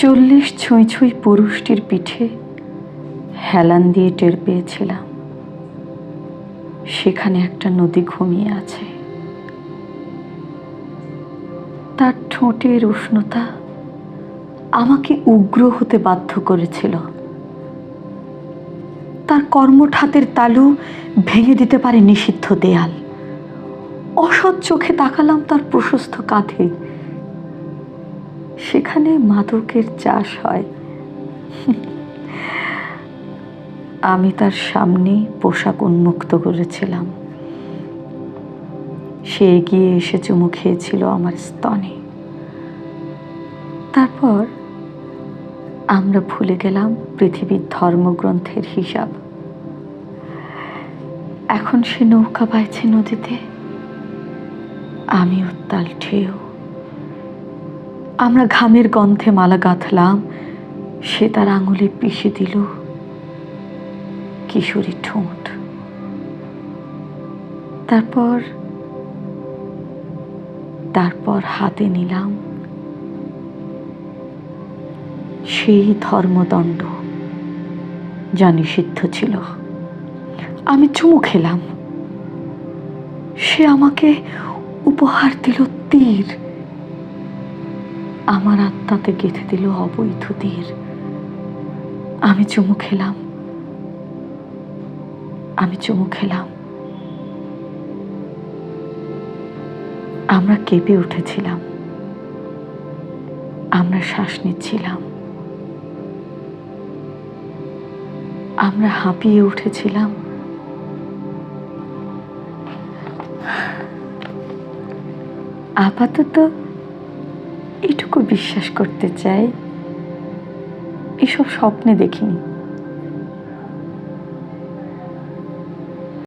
40 ছুঁই ছুঁই পুরুষটির পিঠে হেলান দিয়ে টের পেয়েছিলাম সেখানে একটা নদী ঘুমিয়ে আছে। তার ঠোঁটের উষ্ণতা আমাকে উগ্র হতে বাধ্য করেছিল। তার কর্মঠ হাতের তালু ভেঙে দিতে পারে নিষিদ্ধ দেয়াল। অসৎ চোখে তাকালাম তার প্রশস্ত কাঁধে, সেখানে মাদকের চাষ হয়। আমি তার সামনে পোশাক উন্মুক্ত করেছিলাম। সে এগিয়ে এসে চুমু খেয়েছিল আমার স্তনে। তারপর আমরা ভুলে গেলাম পৃথিবীর ধর্মগ্রন্থের হিসাব। এখন সে নৌকা বাইছে নদীতে, আমি উত্তাল ঢেউ। আমরা ঘামের গন্ধে মালা গাঁথলাম, সে তার আঙুলে পিষে দিল কিশোরী ঠোঁট। তারপর হাতে নিলাম সেই ধর্মদণ্ড যা নিষিদ্ধ ছিল। আমি চুমু খেলাম, সে আমাকে উপহার দিল তীর। আমার আত্মাতে গেঁথে দিল অবৈধ তীর। আমি চুমু খেলাম। আমরা কেঁপে উঠেছিলাম, আমরা শ্বাস নিচ্ছিলাম, আমরা হাঁপিয়ে উঠেছিলাম। আপাতত এটুকু বিশ্বাস করতে চাই, এসব স্বপ্নে দেখিনি।